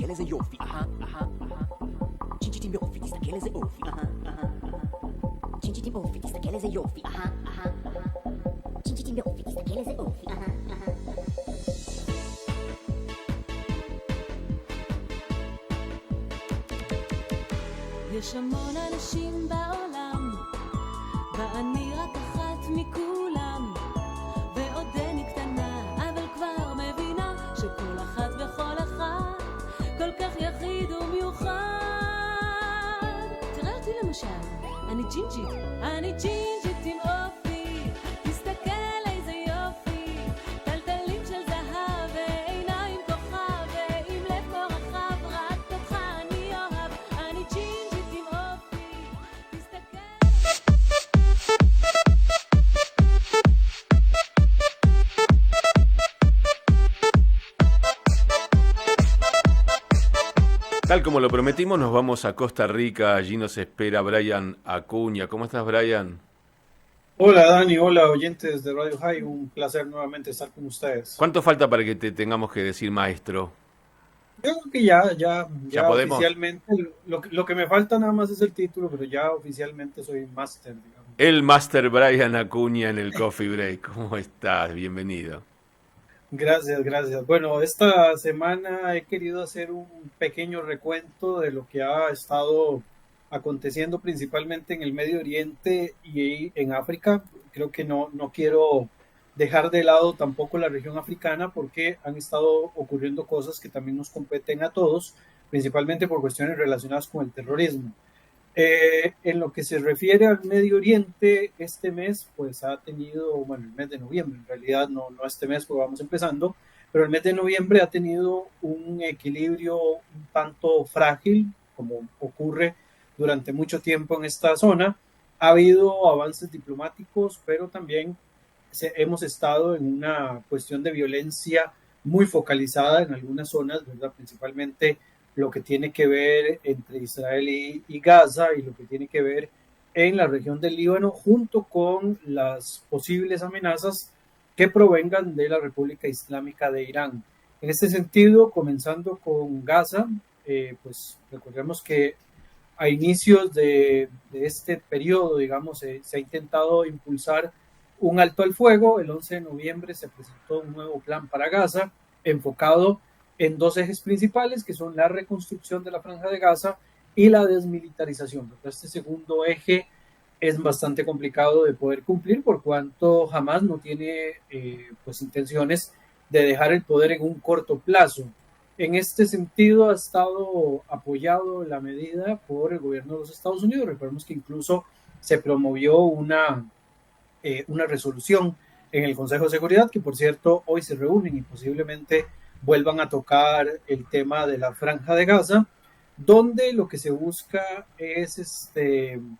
תסתכל איזה יופי, צ'ינצ'ית עם יופי, תסתכל איזה אופי, צ'ינצ'ית עם אופי, תסתכל איזה יופי, צ'ינצ'ית עם יופי, תסתכל איזה אופי, יש המון אנשים בעולם, ואני רק אחת מכולם, ועודני קטנה, אבל כבר מבינה שכל אחת וכל אחד כל כך יחיד ומיוחד. תראה אותי למשל, אני ג'ינג'ית עם אופי, תסתכל איזה יופי, טלטלים של זהב ועיניים כוכב, ועם לב כה רחב, רק אותך אני אוהב, אני ג'ינג'ית עם אופי, תסתכל. Tal como lo prometimos, nos vamos a Costa Rica. Allí nos espera Brian Acuña. ¿Cómo estás, Brian? Hola Dani, hola oyentes de Radio High, un placer nuevamente estar con ustedes. ¿Cuánto falta para que te tengamos que decir maestro? Yo creo que ya podemos. Oficialmente, lo que me falta nada más es el título, pero ya oficialmente soy máster, digamos. El máster Brian Acuña en el Coffee Break. ¿Cómo estás? Bienvenido. Gracias. Bueno, esta semana he querido hacer un pequeño recuento de lo que ha estado aconteciendo principalmente en el Medio Oriente y en África. Creo que no quiero dejar de lado tampoco la región africana porque han estado ocurriendo cosas que también nos competen a todos, principalmente por cuestiones relacionadas con el terrorismo. En lo que se refiere al Medio Oriente, este mes pues ha tenido, bueno, el mes de noviembre, en realidad no este mes porque vamos empezando, pero el mes de noviembre ha tenido un equilibrio un tanto frágil, como ocurre durante mucho tiempo en esta zona. Ha habido avances diplomáticos, pero también hemos estado en una cuestión de violencia muy focalizada en algunas zonas, ¿verdad? Principalmente lo que tiene que ver entre Israel y Gaza y lo que tiene que ver en la región del Líbano, junto con las posibles amenazas que provengan de la República Islámica de Irán. En este sentido, comenzando con Gaza, pues recordemos que a inicios de este periodo, digamos, se ha intentado impulsar un alto al fuego. El 11 de noviembre se presentó un nuevo plan para Gaza, enfocado en dos ejes principales, que son la reconstrucción de la Franja de Gaza y la desmilitarización. Pero este segundo eje es bastante complicado de poder cumplir, por cuanto Hamás no tiene pues intenciones de dejar el poder en un corto plazo. En este sentido ha estado apoyado la medida por el gobierno de los Estados Unidos. Recordemos que incluso se promovió una resolución en el Consejo de Seguridad, que por cierto hoy se reúnen y posiblemente vuelvan a tocar el tema de la Franja de Gaza, donde lo que se busca es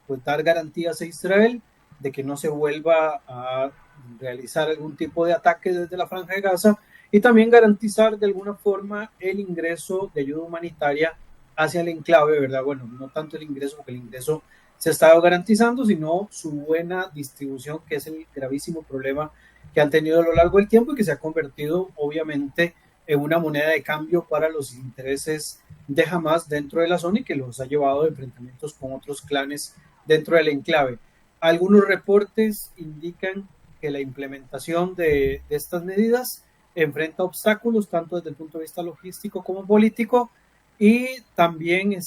pues dar garantías a Israel de que no se vuelva a realizar algún tipo de ataque desde la Franja de Gaza, y también garantizar de alguna forma el ingreso de ayuda humanitaria hacia el enclave, ¿verdad? Bueno, no tanto el ingreso, porque el ingreso se ha estado garantizando, sino su buena distribución, que es el gravísimo problema que han tenido a lo largo del tiempo y que se ha convertido obviamente en una moneda de cambio para los intereses de Hamás dentro de la zona y que los ha llevado a enfrentamientos con otros clanes dentro del enclave. Algunos reportes indican que la implementación de estas medidas enfrenta obstáculos tanto desde el punto de vista logístico como político, y también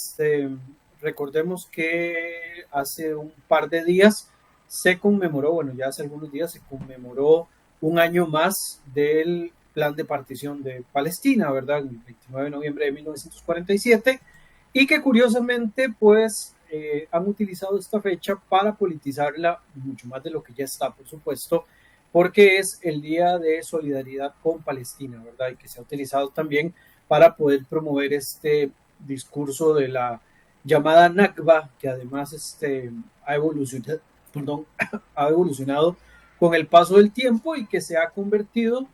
recordemos que hace un par de días se conmemoró, bueno, ya hace algunos días se conmemoró un año más del plan de partición de Palestina, ¿verdad? El 29 de noviembre de 1947, y que curiosamente pues han utilizado esta fecha para politizarla mucho más de lo que ya está, por supuesto, porque es el día de solidaridad con Palestina, ¿verdad? Y que se ha utilizado también para poder promover este discurso de la llamada Nakba, que además ha evolucionado con el paso del tiempo y que se ha convertido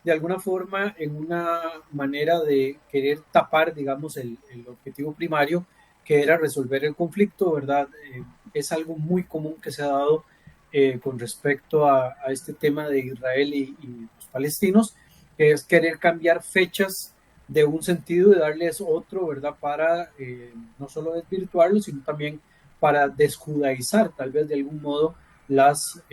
de alguna forma en una manera de querer tapar, digamos, el objetivo primario, que era resolver el conflicto, ¿verdad? Es algo muy común que se ha dado con respecto a este tema de Israel y los palestinos, que es querer cambiar fechas de un sentido y darles otro, ¿verdad? Para no solo desvirtuarlo, sino también para desjudaizar tal vez de algún modo las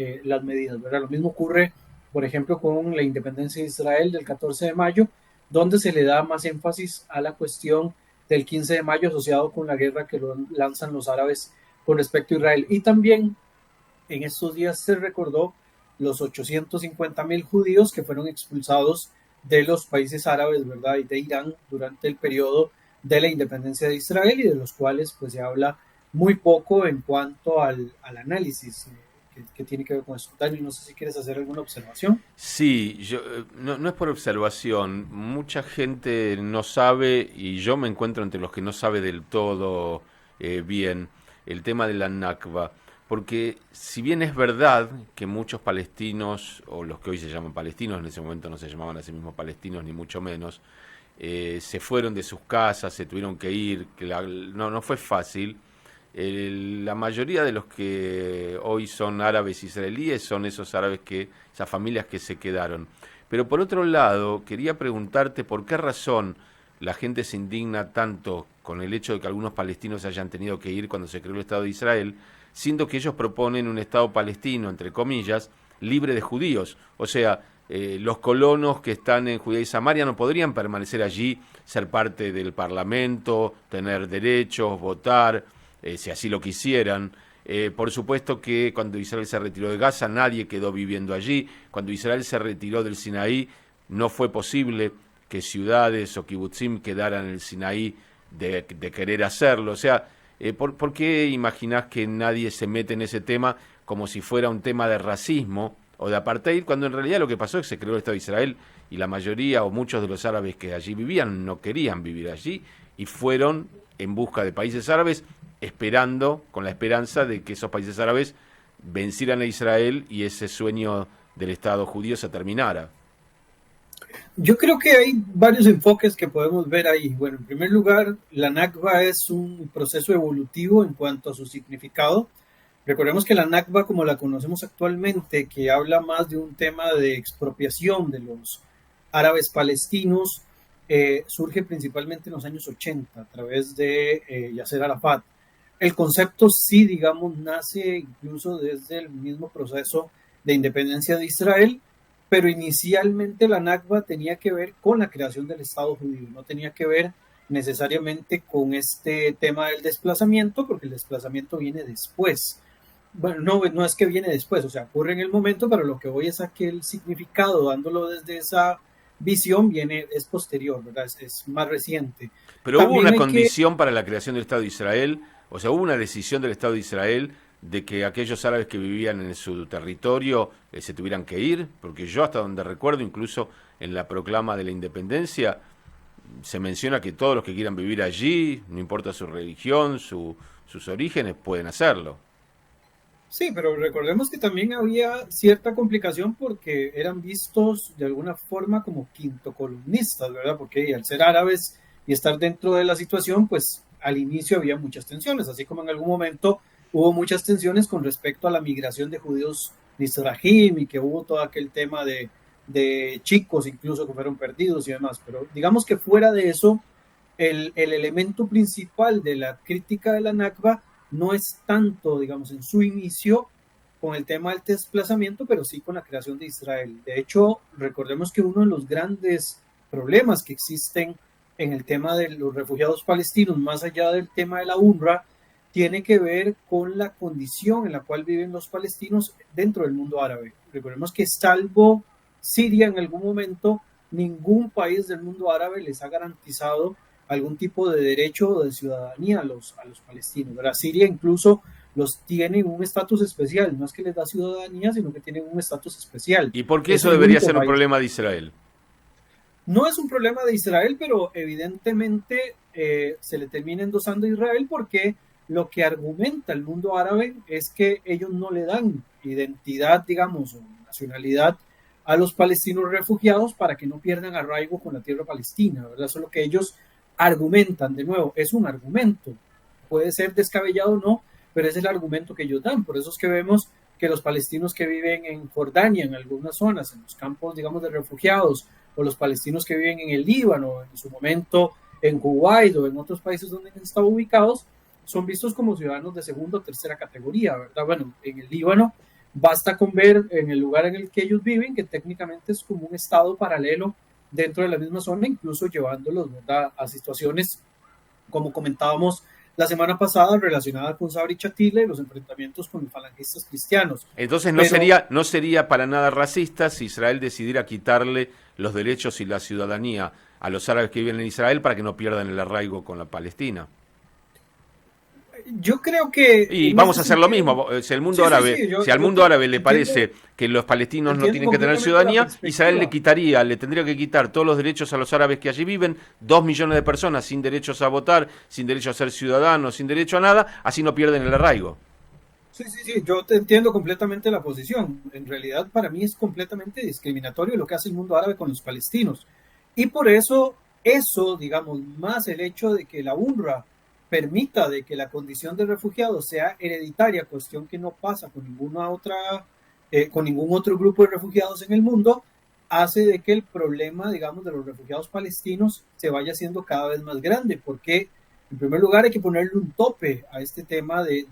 medidas, ¿verdad? Lo mismo ocurre, por ejemplo, con la independencia de Israel del 14 de mayo, donde se le da más énfasis a la cuestión del 15 de mayo asociado con la guerra que lo lanzan los árabes con respecto a Israel. Y también en estos días se recordó los 850,000 judíos que fueron expulsados de los países árabes, ¿verdad? Y de Irán durante el periodo de la independencia de Israel, y de los cuales pues se habla muy poco en cuanto al análisis que tiene que ver con esto. Dani, no sé si quieres hacer alguna observación. Sí, no es por observación. Mucha gente no sabe, y yo me encuentro entre los que no sabe del todo bien el tema de la Nakba. Porque si bien es verdad que muchos palestinos, o los que hoy se llaman palestinos, en ese momento no se llamaban a sí mismos palestinos, ni mucho menos, se fueron de sus casas, se tuvieron que ir, que no fue fácil. La mayoría de los que hoy son árabes israelíes son esas familias que se quedaron. Pero por otro lado, quería preguntarte por qué razón la gente se indigna tanto con el hecho de que algunos palestinos hayan tenido que ir cuando se creó el Estado de Israel, siendo que ellos proponen un Estado palestino, entre comillas, libre de judíos. O sea, los colonos que están en Judea y Samaria no podrían permanecer allí, ser parte del Parlamento, tener derechos, votar, si así lo quisieran. Por supuesto que cuando Israel se retiró de Gaza nadie quedó viviendo allí. Cuando Israel se retiró del Sinaí no fue posible que ciudades o kibutzim quedaran en el Sinaí de querer hacerlo. O sea, ¿por qué imaginás que nadie se mete en ese tema como si fuera un tema de racismo o de apartheid, cuando en realidad lo que pasó es que se creó el Estado de Israel y la mayoría o muchos de los árabes que allí vivían no querían vivir allí y fueron en busca de países árabes con la esperanza de que esos países árabes vencieran a Israel y ese sueño del Estado judío se terminara? Yo creo que hay varios enfoques que podemos ver ahí. Bueno, en primer lugar, la Nakba es un proceso evolutivo en cuanto a su significado. Recordemos que la Nakba, como la conocemos actualmente, que habla más de un tema de expropiación de los árabes palestinos, surge principalmente en los años 80 a través de Yasser Arafat. El concepto sí, digamos, nace incluso desde el mismo proceso de independencia de Israel, pero inicialmente la Nakba tenía que ver con la creación del Estado judío, no tenía que ver necesariamente con este tema del desplazamiento, porque el desplazamiento viene después. Bueno, no es que viene después, o sea, ocurre en el momento, pero lo que voy es a que el significado, dándolo desde esa visión, es posterior, ¿verdad? Es más reciente. Pero También hubo una condición para la creación del Estado de Israel, o sea, hubo una decisión del Estado de Israel de que aquellos árabes que vivían en su territorio se tuvieran que ir, porque yo hasta donde recuerdo, incluso en la proclama de la independencia, se menciona que todos los que quieran vivir allí, no importa su religión, sus orígenes, pueden hacerlo. Sí, pero recordemos que también había cierta complicación porque eran vistos de alguna forma como quintocolumnistas, ¿verdad? Porque al ser árabes y estar dentro de la situación, pues al inicio había muchas tensiones, así como en algún momento hubo muchas tensiones con respecto a la migración de judíos Mizrahim y que hubo todo aquel tema de chicos incluso que fueron perdidos y demás. Pero digamos que fuera de eso, el elemento principal de la crítica de la Nakba no es tanto, digamos, en su inicio con el tema del desplazamiento, pero sí con la creación de Israel. De hecho, recordemos que uno de los grandes problemas que existen en el tema de los refugiados palestinos, más allá del tema de la UNRWA, tiene que ver con la condición en la cual viven los palestinos dentro del mundo árabe. Recordemos que salvo Siria en algún momento, ningún país del mundo árabe les ha garantizado algún tipo de derecho o de ciudadanía a los palestinos, ¿verdad? Siria incluso los tiene un estatus especial, no es que les da ciudadanía, sino que tienen un estatus especial. ¿Y por qué eso debería ser un problema de Israel? No es un problema de Israel, pero evidentemente se le termina endosando a Israel porque lo que argumenta el mundo árabe es que ellos no le dan identidad, digamos, o nacionalidad a los palestinos refugiados para que no pierdan arraigo con la tierra palestina, ¿verdad? Eso es lo que ellos argumentan. De nuevo, es un argumento, puede ser descabellado o no, pero es el argumento que ellos dan. Por eso es que vemos que los palestinos que viven en Jordania, en algunas zonas, en los campos, digamos, de refugiados, o los palestinos que viven en el Líbano, en su momento en Kuwait o en otros países donde han estado ubicados, son vistos como ciudadanos de segunda o tercera categoría, ¿verdad? Bueno, en el Líbano basta con ver en el lugar en el que ellos viven que técnicamente es como un estado paralelo dentro de la misma zona, incluso llevándolos, ¿verdad?, a situaciones, como comentábamos la semana pasada, relacionada con Sabri Chatila y los enfrentamientos con los falangistas cristianos. Entonces no sería para nada racista si Israel decidiera quitarle los derechos y la ciudadanía a los árabes que viven en Israel para que no pierdan el arraigo con la Palestina. Yo creo que... Y vamos a hacer lo mismo. Si al mundo árabe, si al mundo árabe le parece que los palestinos no tienen que tener ciudadanía, Israel le tendría que quitar todos los derechos a los árabes que allí viven, 2 millones de personas sin derechos a votar, sin derecho a ser ciudadanos, sin derecho a nada, así no pierden el arraigo. Sí, yo te entiendo completamente la posición. En realidad, para mí es completamente discriminatorio lo que hace el mundo árabe con los palestinos. Y por eso, digamos, más el hecho de que la UNRWA permita de que la condición de refugiado sea hereditaria, cuestión que no pasa con con ningún otro grupo de refugiados en el mundo, hace de que el problema, digamos, de los refugiados palestinos se vaya haciendo cada vez más grande, porque en primer lugar hay que ponerle un tope a este tema de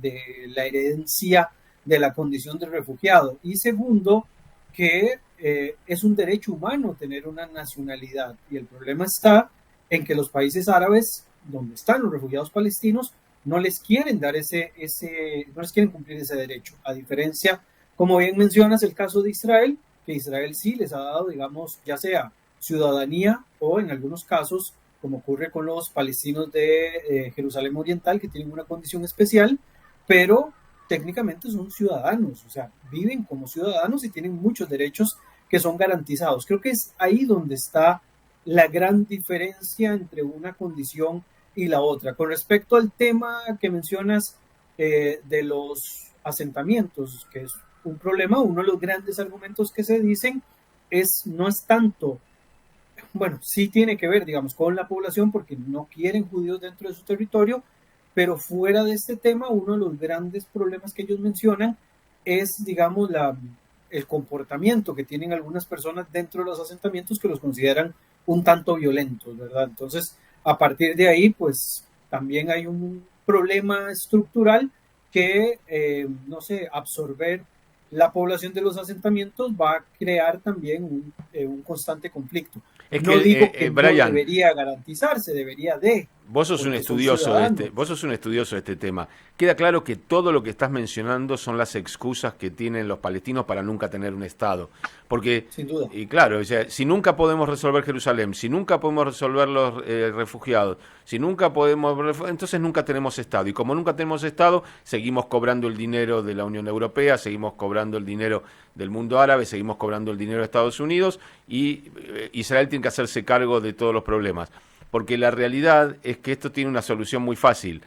la herencia de la condición de refugiado, y segundo, que es un derecho humano tener una nacionalidad, y el problema está en que los países árabes donde están los refugiados palestinos no les quieren dar no les quieren cumplir ese derecho, a diferencia, como bien mencionas, el caso de Israel, que Israel sí les ha dado, digamos, ya sea ciudadanía o en algunos casos, como ocurre con los palestinos de Jerusalén Oriental, que tienen una condición especial, pero técnicamente son ciudadanos, o sea, viven como ciudadanos y tienen muchos derechos que son garantizados. Creo que es ahí donde está la gran diferencia entre una condición y la otra. Con respecto al tema que mencionas de los asentamientos, que es un problema, uno de los grandes argumentos que se dicen no es tanto, bueno, sí tiene que ver, digamos, con la población porque no quieren judíos dentro de su territorio, pero fuera de este tema, uno de los grandes problemas que ellos mencionan es, digamos, el comportamiento que tienen algunas personas dentro de los asentamientos que los consideran un tanto violentos, ¿verdad? Entonces, a partir de ahí, pues, también hay un problema estructural que, no sé, absorber la población de los asentamientos va a crear también un constante conflicto. No digo que Brian, no debería garantizarse, debería de... Vos sos un estudioso de este tema. Queda claro que todo lo que estás mencionando son las excusas que tienen los palestinos para nunca tener un Estado. Porque, sin duda. Y claro, o sea, si nunca podemos resolver Jerusalén, si nunca podemos resolver los refugiados, si nunca podemos, entonces nunca tenemos Estado. Y como nunca tenemos Estado, seguimos cobrando el dinero de la Unión Europea, seguimos cobrando el dinero del mundo árabe, seguimos cobrando el dinero de Estados Unidos y Israel tiene que hacerse cargo de todos los problemas. Porque la realidad es que esto tiene una solución muy fácil.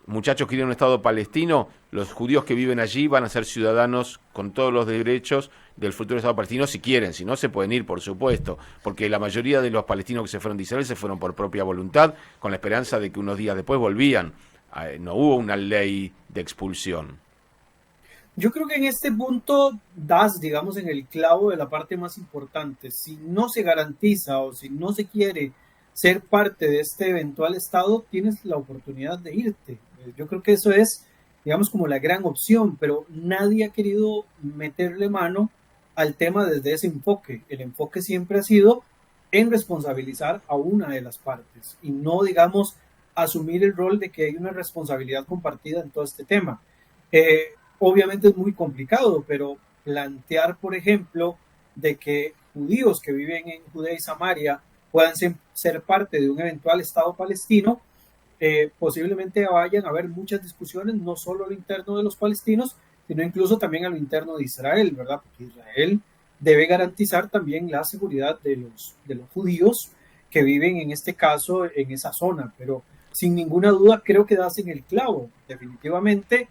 Muchachos, quieren un Estado palestino, los judíos que viven allí van a ser ciudadanos con todos los derechos del futuro Estado palestino si quieren, si no se pueden ir, por supuesto, porque la mayoría de los palestinos que se fueron de Israel se fueron por propia voluntad, con la esperanza de que unos días después volvían. No hubo una ley de expulsión. Yo creo que en este punto das, digamos, en el clavo de la parte más importante. Si no se garantiza o si no se quiere ser parte de este eventual Estado, tienes la oportunidad de irte. Yo creo que eso es, digamos, como la gran opción, pero nadie ha querido meterle mano al tema desde ese enfoque. El enfoque siempre ha sido en responsabilizar a una de las partes y no, digamos, asumir el rol de que hay una responsabilidad compartida en todo este tema. Obviamente es muy complicado, pero plantear, por ejemplo, de que judíos que viven en Judea y Samaria puedan ser parte de un eventual Estado palestino, posiblemente vayan a haber muchas discusiones, no solo a lo interno de los palestinos, sino incluso también a lo interno de Israel, ¿verdad? Porque Israel debe garantizar también la seguridad de los judíos que viven en este caso en esa zona, pero sin ninguna duda creo que das en el clavo. Definitivamente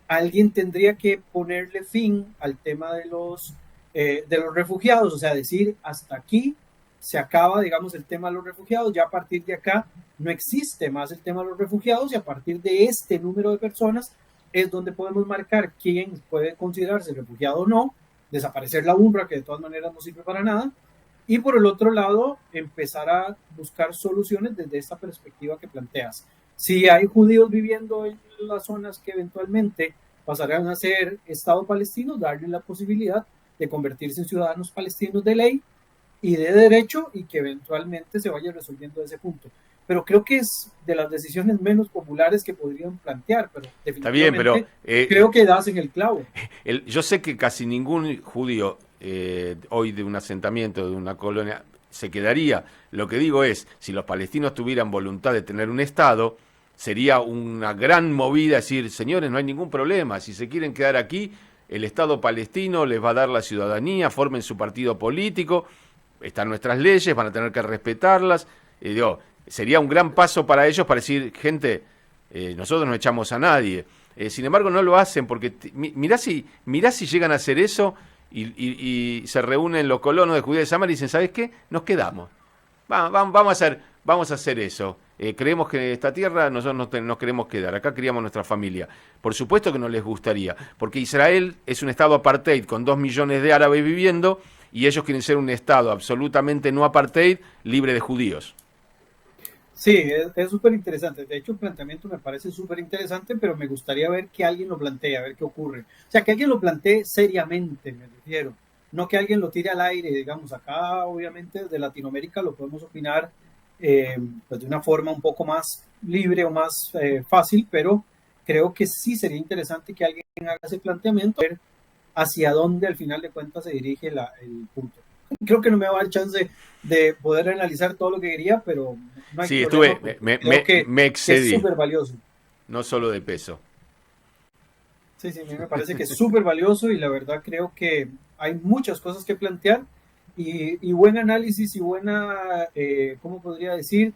alguien tendría que ponerle fin al tema de los refugiados, o sea, decir hasta aquí se acaba, digamos, el tema de los refugiados, ya a partir de acá no existe más el tema de los refugiados y a partir de este número de personas es donde podemos marcar quién puede considerarse refugiado o no, desaparecer la UNRWA, que de todas maneras no sirve para nada, y por el otro lado, empezar a buscar soluciones desde esta perspectiva que planteas. Si hay judíos viviendo en las zonas que eventualmente pasarán a ser Estado palestino, darle la posibilidad de convertirse en ciudadanos palestinos de ley y de derecho, y que eventualmente se vaya resolviendo ese punto. Pero creo que es de las decisiones menos populares que podrían plantear, pero definitivamente está bien, pero creo que das en el clavo. yo sé que casi ningún judío hoy de un asentamiento, de una colonia, se quedaría. Lo que digo es, si los palestinos tuvieran voluntad de tener un Estado, sería una gran movida decir, señores, no hay ningún problema, si se quieren quedar aquí, el Estado palestino les va a dar la ciudadanía, formen su partido político, están nuestras leyes, van a tener que respetarlas. Sería un gran paso para ellos para decir, gente, nosotros no echamos a nadie. Sin embargo, no lo hacen porque mirá si llegan a hacer eso y se reúnen los colonos de Judea de Samaria y dicen, ¿sabes qué? Nos quedamos. Vamos a hacer eso. Creemos que esta tierra nosotros nos queremos quedar. Acá criamos nuestra familia. Por supuesto que no les gustaría, porque Israel es un estado apartheid con 2 millones de árabes viviendo y ellos quieren ser un estado absolutamente no apartheid, libre de judíos. Sí, es súper interesante. De hecho, el planteamiento me parece súper interesante, pero me gustaría ver que alguien lo plantee, a ver qué ocurre. O sea, que alguien lo plantee seriamente, me refiero. No que alguien lo tire al aire, digamos. Acá, obviamente, desde Latinoamérica lo podemos opinar pues de una forma un poco más libre o más fácil, pero creo que sí sería interesante que alguien haga ese planteamiento, ver hacia dónde al final de cuentas se dirige el punto. Creo que no me va a dar chance de poder analizar todo lo que quería, pero no hay problema. Me excedí. Es súper valioso. No solo de peso. Sí, a mí me parece que es súper valioso y la verdad creo que hay muchas cosas que plantear y buen análisis y buena, ¿cómo podría decir?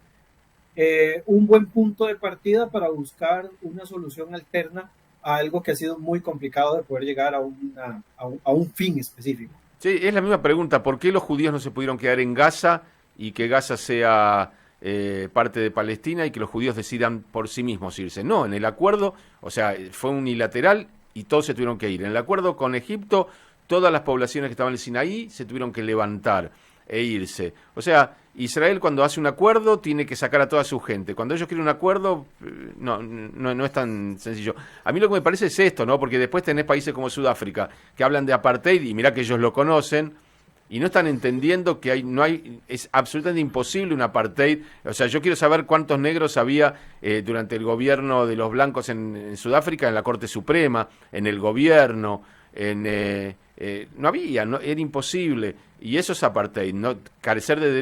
Un buen punto de partida para buscar una solución alterna a algo que ha sido muy complicado de poder llegar a un fin específico. Sí, es la misma pregunta. ¿Por qué los judíos no se pudieron quedar en Gaza y que Gaza sea parte de Palestina y que los judíos decidan por sí mismos irse? No, en el acuerdo, o sea, fue unilateral y todos se tuvieron que ir. En el acuerdo con Egipto, todas las poblaciones que estaban en el Sinaí se tuvieron que levantar e irse. O sea, Israel cuando hace un acuerdo tiene que sacar a toda su gente. Cuando ellos quieren un acuerdo, no es tan sencillo. A mí lo que me parece es esto, ¿no? Porque después tenés países como Sudáfrica que hablan de apartheid y mirá que ellos lo conocen y no están entendiendo que es absolutamente imposible un apartheid. O sea, yo quiero saber cuántos negros había durante el gobierno de los blancos en Sudáfrica, en la Corte Suprema, en el gobierno, no había, era imposible. Y eso es apartheid, ¿no? Carecer de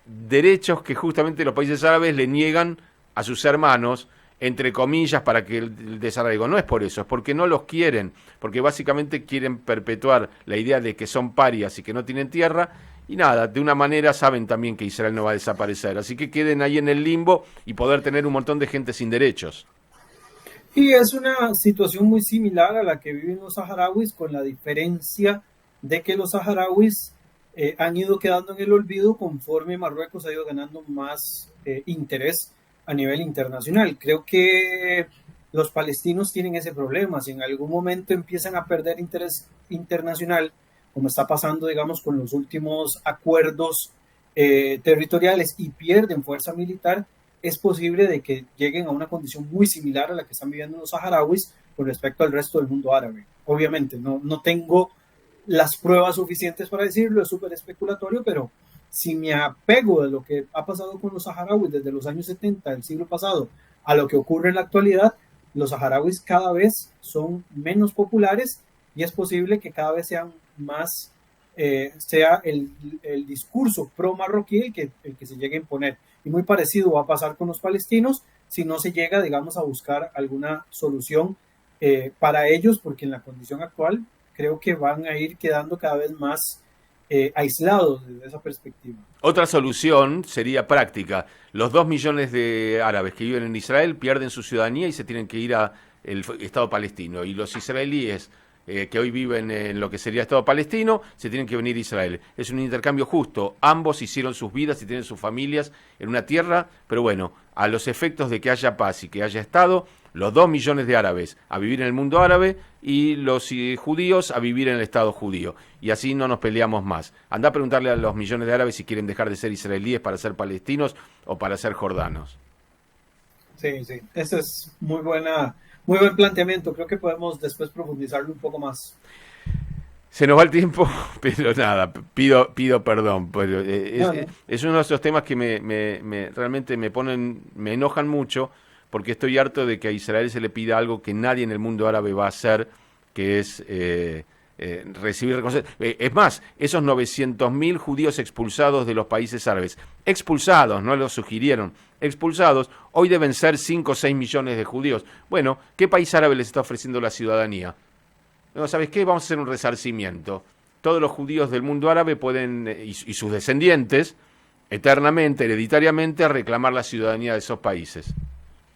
derechos que justamente los países árabes le niegan a sus hermanos, entre comillas, para que el desarraigo. No es por eso, es porque no los quieren, porque básicamente quieren perpetuar la idea de que son parias y que no tienen tierra, y nada, de una manera saben también que Israel no va a desaparecer, así que queden ahí en el limbo y poder tener un montón de gente sin derechos. Y es una situación muy similar a la que viven los saharauis, con la diferencia de que los saharauis han ido quedando en el olvido conforme Marruecos ha ido ganando más interés a nivel internacional. Creo que los palestinos tienen ese problema. Si en algún momento empiezan a perder interés internacional, como está pasando, digamos, con los últimos acuerdos territoriales y pierden fuerza militar, es posible de que lleguen a una condición muy similar a la que están viviendo los saharauis con respecto al resto del mundo árabe. Obviamente, no tengo las pruebas suficientes para decirlo, es súper especulatorio, pero si me apego de lo que ha pasado con los saharauis desde los años 70 del siglo pasado a lo que ocurre en la actualidad, los saharauis cada vez son menos populares y es posible que cada vez sean más, sea el discurso pro-marroquí el que se llegue a imponer. Y muy parecido va a pasar con los palestinos si no se llega, digamos, a buscar alguna solución para ellos, porque en la condición actual creo que van a ir quedando cada vez más aislados desde esa perspectiva. Otra solución sería práctica. Los 2 millones de árabes que viven en Israel pierden su ciudadanía y se tienen que ir al Estado palestino. Y los israelíes que hoy viven en lo que sería Estado palestino se tienen que venir a Israel. Es un intercambio justo. Ambos hicieron sus vidas y tienen sus familias en una tierra, pero bueno, a los efectos de que haya paz y que haya Estado, los 2 millones de árabes a vivir en el mundo árabe y los judíos a vivir en el Estado judío. Y así no nos peleamos más. Andá a preguntarle a los millones de árabes si quieren dejar de ser israelíes para ser palestinos o para ser jordanos. Sí, sí, ese es muy buen planteamiento. Creo que podemos después profundizarlo un poco más. Se nos va el tiempo, pero nada, pido perdón. Pero es uno de esos temas que realmente me enojan mucho, porque estoy harto de que a Israel se le pida algo que nadie en el mundo árabe va a hacer, que es recibir reconocimiento. Es más, esos 900.000 judíos expulsados de los países árabes, expulsados, no lo sugirieron, expulsados, hoy deben ser 5 o 6 millones de judíos. Bueno, ¿qué país árabe les está ofreciendo la ciudadanía? No, ¿sabes qué? Vamos a hacer un resarcimiento. Todos los judíos del mundo árabe pueden, y sus descendientes, eternamente, hereditariamente, reclamar la ciudadanía de esos países.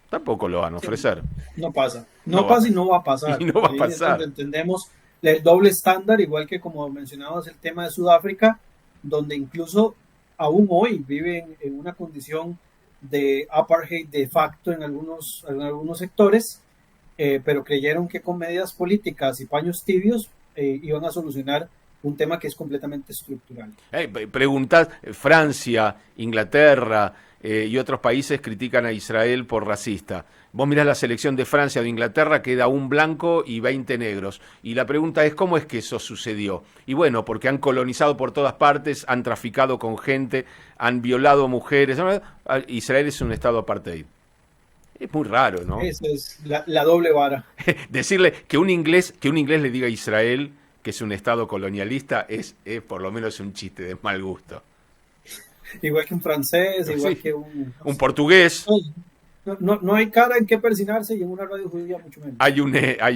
Tampoco lo van a ofrecer. No pasa. No pasa y no va a pasar. Y no va a pasar. Entendemos el doble estándar, igual que como mencionabas el tema de Sudáfrica, donde incluso aún hoy viven en una condición de apartheid de facto en algunos sectores, pero creyeron que con medidas políticas y paños tibios iban a solucionar un tema que es completamente estructural. Preguntad, Francia, Inglaterra y otros países critican a Israel por racista. Vos mirás la selección de Francia o de Inglaterra, queda un blanco y 20 negros. Y la pregunta es, ¿cómo es que eso sucedió? Y bueno, porque han colonizado por todas partes, han traficado con gente, han violado mujeres. Israel es un estado apartheid. Es muy raro, ¿no? Esa es la doble vara. Decirle que un inglés le diga a Israel que es un estado colonialista es por lo menos un chiste de mal gusto. Igual que un francés, igual que un portugués. No hay cara en qué persinarse y en una radio judía mucho menos. Hay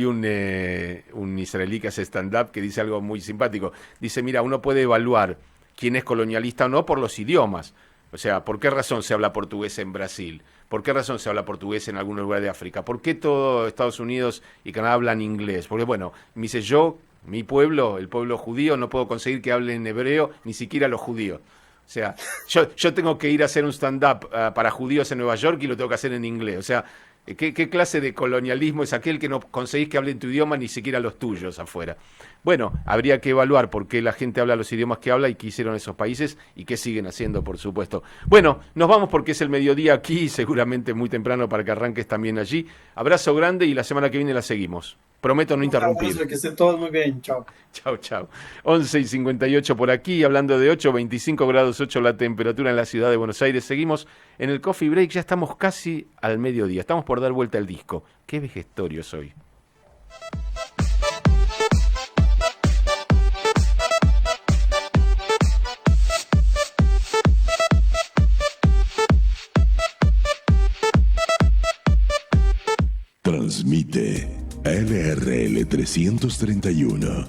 un israelí que hace stand-up que dice algo muy simpático. Dice, mira, uno puede evaluar quién es colonialista o no por los idiomas. O sea, ¿por qué razón se habla portugués en Brasil? ¿Por qué razón se habla portugués en algún lugar de África? ¿Por qué todo Estados Unidos y Canadá hablan inglés? Porque, bueno, me dice mi pueblo, el pueblo judío, no puedo conseguir que hablen hebreo, ni siquiera los judíos. O sea, yo tengo que ir a hacer un stand-up para judíos en Nueva York y lo tengo que hacer en inglés. O sea, ¿qué clase de colonialismo es aquel que no conseguís que hablen tu idioma ni siquiera los tuyos afuera? Bueno, habría que evaluar por qué la gente habla los idiomas que habla y qué hicieron esos países y qué siguen haciendo, por supuesto. Bueno, nos vamos porque es el mediodía aquí, seguramente muy temprano para que arranques también allí. Abrazo grande y la semana que viene la seguimos. Prometo no interrumpir. Que estén todos muy bien. Chao. Chao. 11:58 por aquí, hablando de 25 grados 8 la temperatura en la ciudad de Buenos Aires. Seguimos en el Coffee Break, ya estamos casi al mediodía. Estamos por dar vuelta al disco. Qué vejestorio soy. Transmite LRL 331.